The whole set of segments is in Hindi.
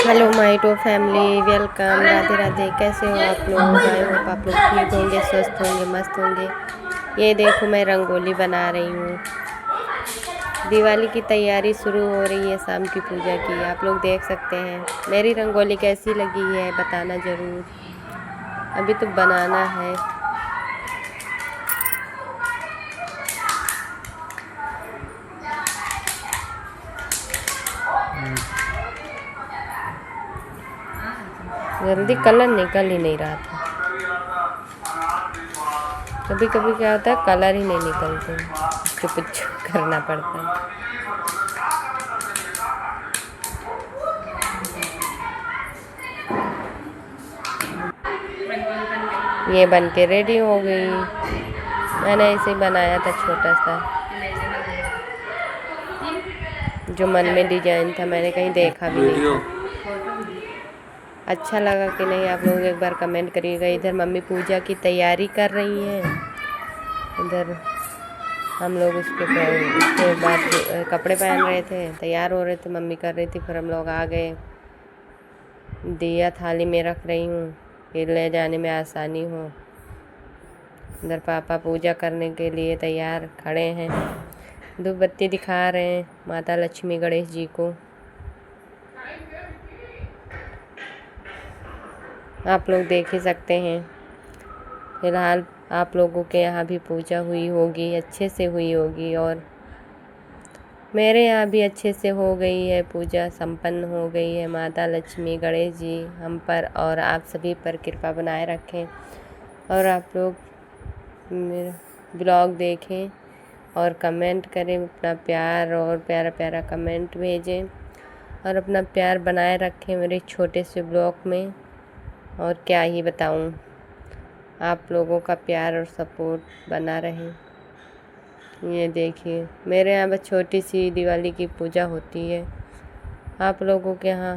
Hello my to family, welcome. Radhe Radhe. कैसे हो आप लोग? आई होप आप लोग ठीक होंगे, स्वस्थ होंगे, मस्त होंगे। ये देखो, मैं रंगोली बना रही हूँ। दिवाली की तैयारी शुरू हो रही है, शाम की पूजा की। आप लोग देख सकते हैं मेरी रंगोली कैसी लगी है, बताना ज़रूर। अभी तो बनाना है। जल्दी कलर निकल ही नहीं रहा था। कभी कभी क्या होता है, कलर ही नहीं निकलते, चुप चुप करना पड़ता है। ये बन के रेडी हो गई। मैंने ऐसे ही बनाया था, छोटा सा, जो मन में डिजाइन था। मैंने कहीं देखा भी नहीं था। अच्छा लगा कि नहीं, आप लोग एक बार कमेंट करिएगा। इधर मम्मी पूजा की तैयारी कर रही हैं, इधर हम लोग उसके बाद कपड़े पहन रहे थे, तैयार हो रहे थे, मम्मी कर रही थी। फिर हम लोग आ गए। दिया थाली में रख रही हूँ कि ले जाने में आसानी हो। इधर पापा पूजा करने के लिए तैयार खड़े हैं, धूप बत्ती दिखा रहे हैं माता लक्ष्मी गणेश जी को। आप लोग देख ही सकते हैं। फिलहाल आप लोगों के यहाँ भी पूजा हुई होगी, अच्छे से हुई होगी, और मेरे यहाँ भी अच्छे से हो गई है। पूजा संपन्न हो गई है। माता लक्ष्मी गणेश जी हम पर और आप सभी पर कृपा बनाए रखें, और आप लोग मेरा ब्लॉग देखें और कमेंट करें, अपना प्यार और प्यारा प्यारा कमेंट भेजें, और अपना प्यार बनाए रखें मेरे छोटे से ब्लॉग में। और क्या ही बताऊं, आप लोगों का प्यार और सपोर्ट बना रहे। ये देखिए, मेरे यहाँ बस छोटी सी दिवाली की पूजा होती है। आप लोगों के यहाँ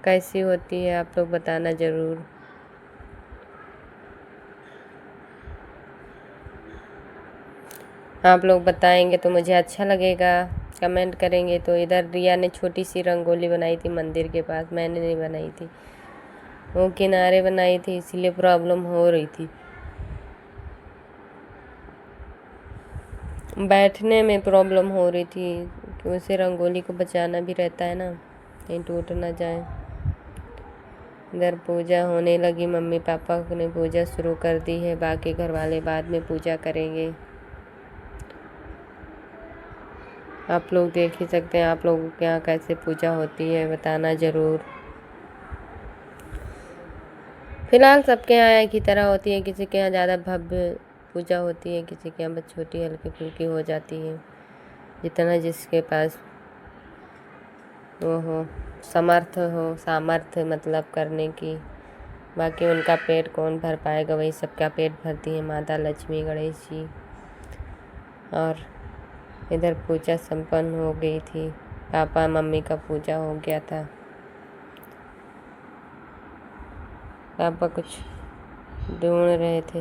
कैसी होती है, आप लोग बताना ज़रूर। आप लोग बताएंगे तो मुझे अच्छा लगेगा, कमेंट करेंगे तो। इधर रिया ने छोटी सी रंगोली बनाई थी मंदिर के पास, मैंने नहीं बनाई थी, वो किनारे बनाई थी, इसीलिए प्रॉब्लम हो रही थी। बैठने में प्रॉब्लम हो रही थी, कि उसे रंगोली को बचाना भी रहता है ना, कहीं टूट ना जाए। इधर पूजा होने लगी, मम्मी पापा ने पूजा शुरू कर दी है, बाकी घर वाले बाद में पूजा करेंगे। आप लोग देख ही सकते हैं, आप लोगों के यहाँ कैसे पूजा होती है, बताना ज़रूर। फिलहाल सबके यहाँ एक ही तरह होती है, किसी के यहाँ ज़्यादा भव्य पूजा होती है, किसी के यहाँ बस छोटी हल्की फुल्की हो जाती है, जितना जिसके पास वो हो, सामर्थ्य मतलब करने की। बाकी उनका पेट कौन भर पाएगा, वही सबका पेट भरती है माता लक्ष्मी गणेश जी। और इधर पूजा संपन्न हो गई थी, पापा मम्मी का पूजा हो गया था। पापा कुछ ढूंढ रहे थे।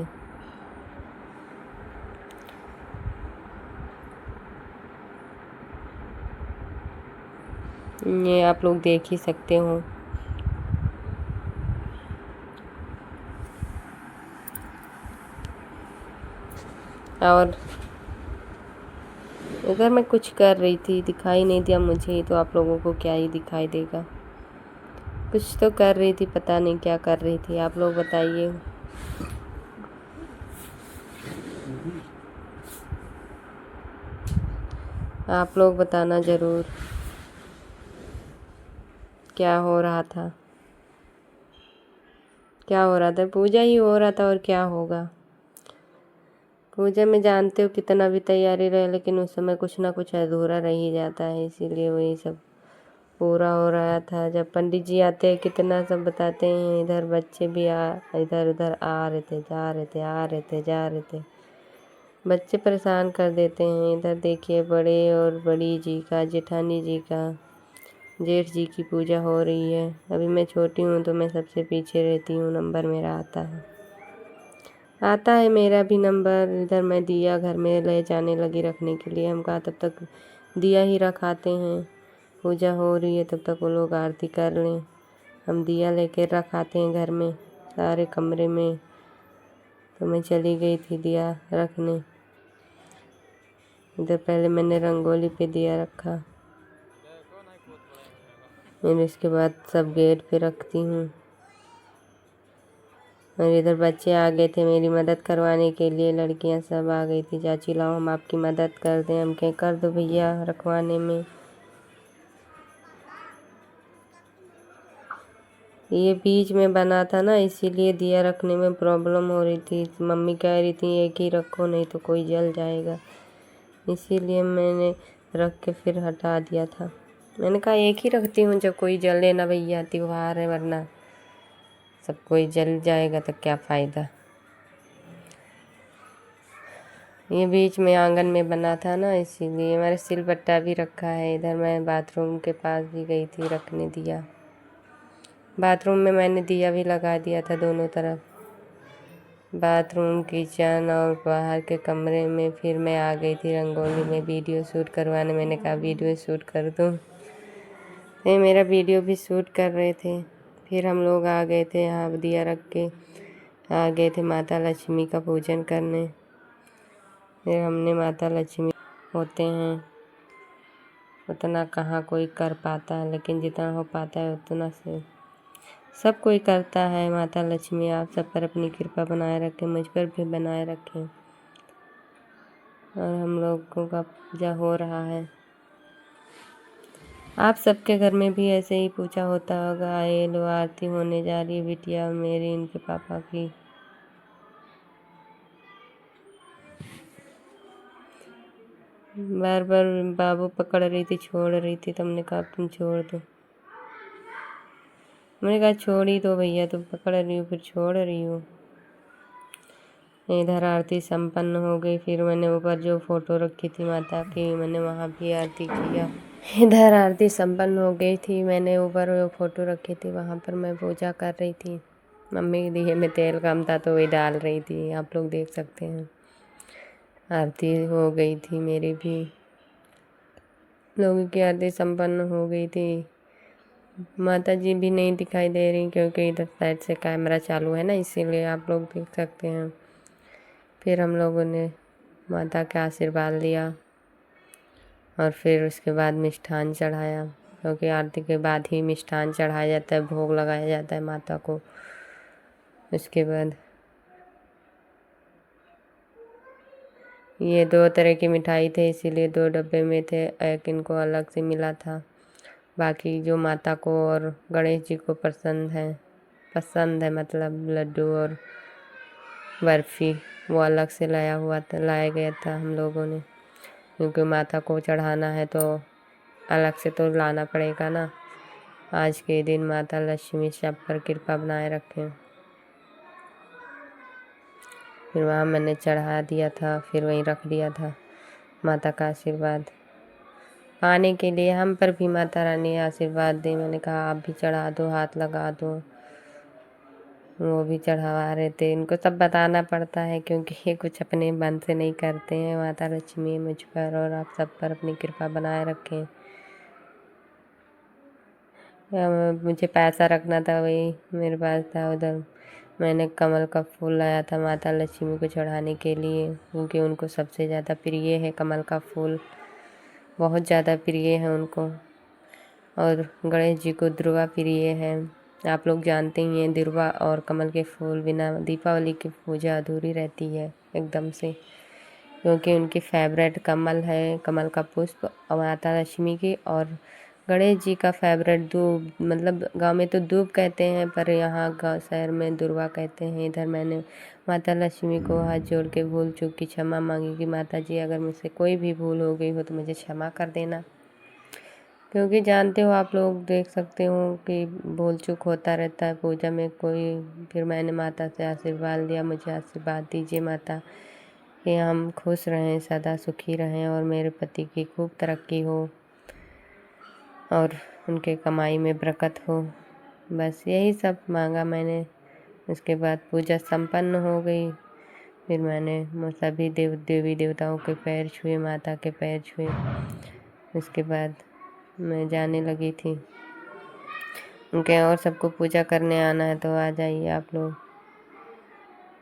ये आप लोग देख ही सकते हो। और इधर मैं कुछ कर रही थी, दिखाई नहीं दिया मुझे, तो आप लोगों को क्या ही दिखाई देगा। कुछ तो कर रही थी, पता नहीं क्या कर रही थी, आप लोग बताइए। आप लोग बताना ज़रूर, क्या हो रहा था। क्या हो रहा था? पूजा ही हो रहा था, और क्या होगा। पूजा में जानते हो कितना भी तैयारी रहे, लेकिन उस समय कुछ ना कुछ अधूरा रह ही जाता है, इसीलिए वही सब पूरा हो रहा था। जब पंडित जी आते हैं कितना सब बताते हैं, इधर बच्चे भी इधर उधर आ रहे थे, जा रहे थे, आ रहे थे, जा रहे थे। बच्चे परेशान कर देते हैं। इधर देखिए, बड़े और बड़ी जी का, जेठानी जी का, जेठ जी की पूजा हो रही है। अभी मैं छोटी हूँ तो मैं सबसे पीछे रहती हूँ, नंबर मेरा आता है मेरा भी नंबर। इधर मैं दिया घर में ले जाने लगी रखने के लिए। हम कहा तब तक दिया ही रखाते हैं, पूजा हो रही है तब तक वो लोग आरती कर लें। हम दिया लेके रख आते हैं घर में सारे कमरे में। तो मैं चली गई थी दिया रखने। इधर पहले मैंने रंगोली पे दिया रखा, फिर इसके बाद सब गेट पे रखती हूँ। और इधर बच्चे आ गए थे मेरी मदद करवाने के लिए, लड़कियां सब आ गई थी। चाची लाओ हम आपकी मदद कर दें। हम कहें कर दो भैया रखवाने में। ये बीच में बना था ना, इसीलिए दिया रखने में प्रॉब्लम हो रही थी। मम्मी कह रही थी एक ही रखो नहीं तो कोई जल जाएगा, इसीलिए मैंने रख के फिर हटा दिया था। मैंने कहा एक ही रखती हूँ, जब कोई जले ना भैया, त्योहार है, वरना सब कोई जल जाएगा तो क्या फ़ायदा। ये बीच में आंगन में बना था ना, इसीलिए। हमारे सिलबट्टा भी रखा है इधर। मैं बाथरूम के पास भी गई थी रखने दिया। बाथरूम में मैंने दिया भी लगा दिया था दोनों तरफ, बाथरूम, किचन और बाहर के कमरे में। फिर मैं आ गई थी रंगोली में वीडियो शूट करवाने। मैंने कहा वीडियो शूट कर दूँ, ये मेरा वीडियो भी शूट कर रहे थे। फिर हम लोग आ गए थे यहाँ दिया रख के, आ गए थे माता लक्ष्मी का पूजन करने। फिर हमने माता लक्ष्मी होते हैं, उतना कहाँ कोई कर पाता है, लेकिन जितना हो पाता है उतना से सब कोई करता है। माता लक्ष्मी आप सब पर अपनी कृपा बनाए रखें, मुझ पर भी बनाए रखें। और हम लोगों का पूजा हो रहा है। आप सबके घर में भी ऐसे ही पूजा होता होगा। ये लो आरती होने जा रही है बिटिया मेरी, इनके पापा की। बार बार बाबू पकड़ रही थी, छोड़ रही थी, तुमने कहा तुम छोड़ दो। मैंने कहा छोड़ ही दो भैया, तुम पकड़ रही हो फिर छोड़ रही हो। इधर आरती संपन्न हो गई। फिर मैंने ऊपर जो फ़ोटो रखी थी माता की, मैंने वहाँ भी आरती किया। इधर आरती संपन्न हो गई थी। मैंने ऊपर जो फ़ोटो रखी थी वहाँ पर मैं पूजा कर रही थी। मम्मी के दिए में तेल कम था तो वही डाल रही थी, आप लोग देख सकते हैं। आरती हो गई थी मेरी भी, लोगों की आरती संपन्न हो गई थी। माता जी भी नहीं दिखाई दे रही क्योंकि इधर साइड से कैमरा चालू है ना, इसीलिए आप लोग देख सकते हैं। फिर हम लोगों ने माता का आशीर्वाद लिया और फिर उसके बाद मिष्ठान चढ़ाया, क्योंकि आरती के बाद ही मिष्ठान चढ़ाया जाता है, भोग लगाया जाता है माता को। उसके बाद ये 2 तरह की मिठाई थे, इसीलिए 2 डब्बे में थे। एक इनको अलग से मिला था, बाकी जो माता को और गणेश जी को पसंद है मतलब लड्डू और बर्फ़ी, वो अलग से लाया गया था हम लोगों ने, क्योंकि माता को चढ़ाना है तो अलग से तो लाना पड़ेगा ना। आज के दिन माता लक्ष्मी सब पर कृपा बनाए रखें। फिर वहाँ मैंने चढ़ा दिया था, फिर वहीं रख दिया था माता का आशीर्वाद पाने के लिए। हम पर भी माता रानी आशीर्वाद दे। मैंने कहा आप भी चढ़ा दो, हाथ लगा दो। वो भी चढ़ावा रहे थे। इनको सब बताना पड़ता है क्योंकि ये कुछ अपने मन से नहीं करते हैं। माता लक्ष्मी मुझ पर और आप सब पर अपनी कृपा बनाए रखें। मुझे पैसा रखना था, वही मेरे पास था। उधर मैंने कमल का फूल लाया था माता लक्ष्मी को चढ़ाने के लिए, क्योंकि उनको सबसे ज़्यादा प्रिय है कमल का फूल, बहुत ज़्यादा प्रिय है उनको। और गणेश जी को दुर्वा प्रिय है। आप लोग जानते ही हैं दुर्वा और कमल के फूल बिना दीपावली की पूजा अधूरी रहती है एकदम से, क्योंकि उनकी फेवरेट कमल है, कमल का पुष्प और माता लक्ष्मी की। और गणेश जी का फेवरेट दूब, मतलब गांव में तो दूब कहते हैं पर यहाँ गाँव शहर में दुर्वा कहते हैं। इधर मैंने माता लक्ष्मी को हाथ जोड़ के भूल चूक की क्षमा मांगी कि माता जी अगर मुझसे कोई भी भूल हो गई हो तो मुझे क्षमा कर देना, क्योंकि जानते हो आप लोग देख सकते हो कि भूल चूक होता रहता है पूजा में कोई। फिर मैंने माता से आशीर्वाद लिया, मुझे आशीर्वाद दीजिए माता कि हम खुश रहें, सदा सुखी रहें और मेरे पति की खूब तरक्की हो और उनके कमाई में बरकत हो। बस यही सब मांगा मैंने। उसके बाद पूजा संपन्न हो गई। फिर मैंने सभी देवी देवताओं के पैर छुए, माता के पैर छुए। उसके बाद मैं जाने लगी थी। उनके और सबको पूजा करने आना है तो आ जाइए आप लोग।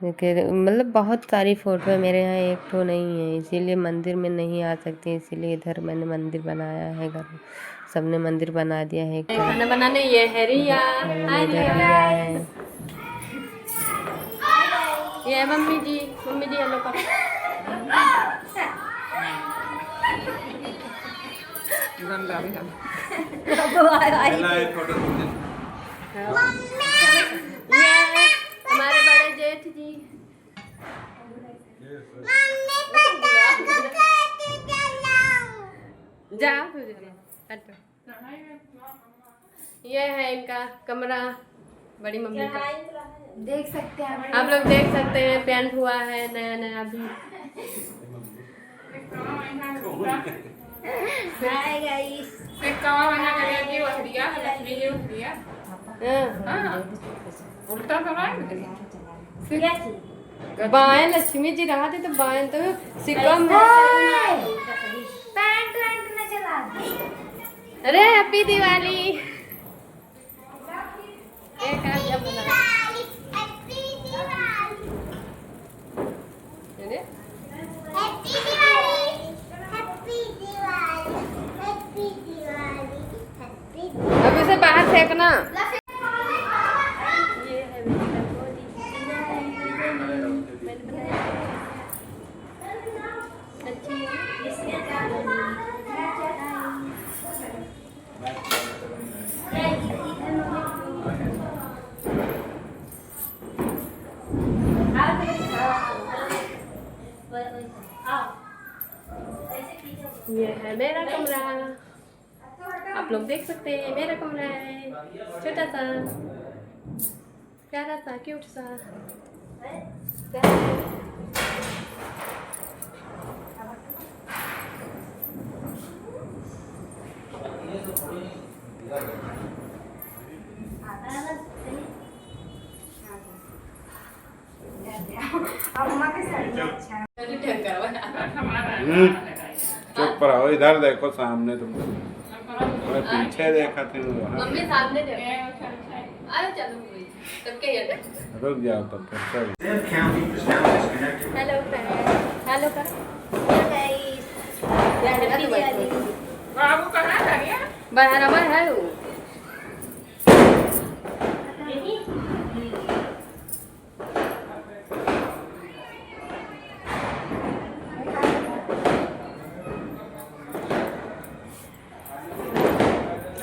मतलब बहुत सारी फ़ोटो है मेरे यहाँ, एक तो नहीं है, इसीलिए मंदिर में नहीं आ सकती, इसीलिए इधर मैंने मंदिर बनाया है। घर सबने मंदिर बना दिया है। खाना बनाने ये है रिया, इधर रिया है, ये मम्मी जी हेलो कर। हमारे बड़े जेठ जी जा। ये है इनका कमरा, बड़ी मम्मी का। देख सकते हैं आप लोग देख सकते हैं, पेंट हुआ है नया नया अभी। Hi guys. बाएं लक्ष्मी जी रहा थे तो बाएं तो सिकम। पैंट वैंट न चला। अरे हैप्पी दिवाली। एक आज जब बना हैप्पी दिवाली। अरे happy Diwali. Happy Diwali. Happy Diwali. Happy. अब इसे बाहर फेंकना। ये है मेरा कमरा, आप लोग देख सकते हैं मेरा कमरा है, छोटा सा प्यारा सा क्यूट सा। चुप रहो, इधर देखो सामने तुम। पीछे देखा थे मम्मी सामने देखो। अरे चलो तब क्या ये रुक जाओ तब तक। हेलो हेलो कर गाइस। हैप्पी दिवाली। बाबू कहाँ था गया? बाहर हमारे है वो।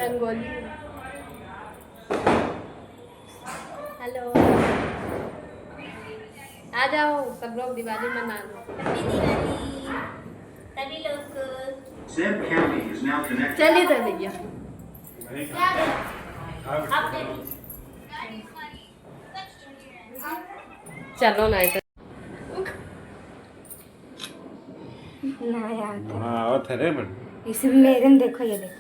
रंगोली। हेलो आ जाओ सब लोग दिवाली मना लो। हैप्पी दिवाली सभी लोग को। Zeb County is now connected. चलिए तो भैया चलो ना इधर। ना यार हाँ और थे रे बड़ी इसमें मेरे में देखो, ये देखो।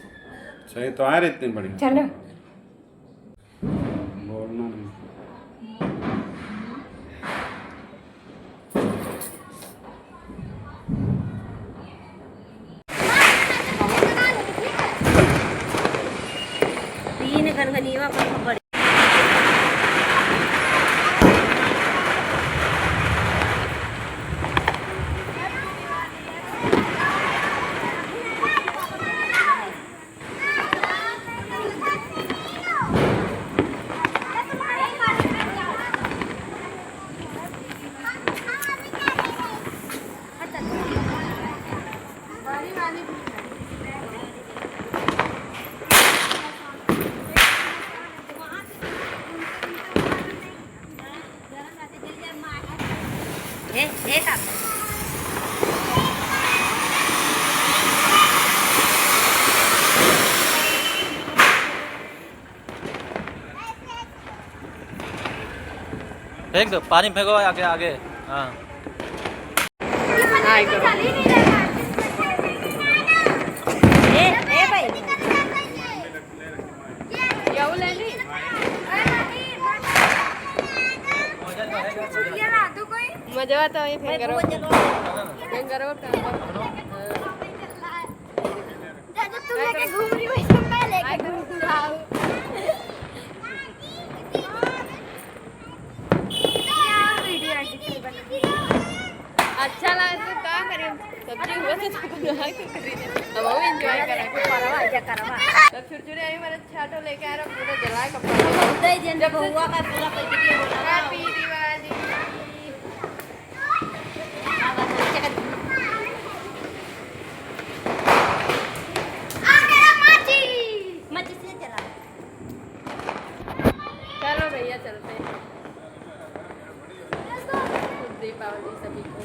सही तो आ रही इतनी बड़ी। चलो बोलना नहीं। तीन गनगनिया पर बड़ी। एक आप फेंक दो, पानी फेंको आगे आगे। हाँ हाय करो। ए भाई याऊ ले ली। मजा आता है फिंगर फिंगर लेके घूम रही वैसे मैं लेके घूम रहा हूँ। वीडियो एडिट कर अच्छा लगा तो क्या करें सब्जी हुआ तो बना के करें हम वो एंजॉय करा के करवा जा करवा तब छुरछुरी आई मेरा छाटो लेके आ रहा पूरा जला कपड़ा दे जन बहुआ का पूरा कोई वीडियो बना हैप्पी दिवाली मत से चला चलो भैया चलते हैं दीपावली सभी को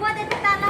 वो देखो ताला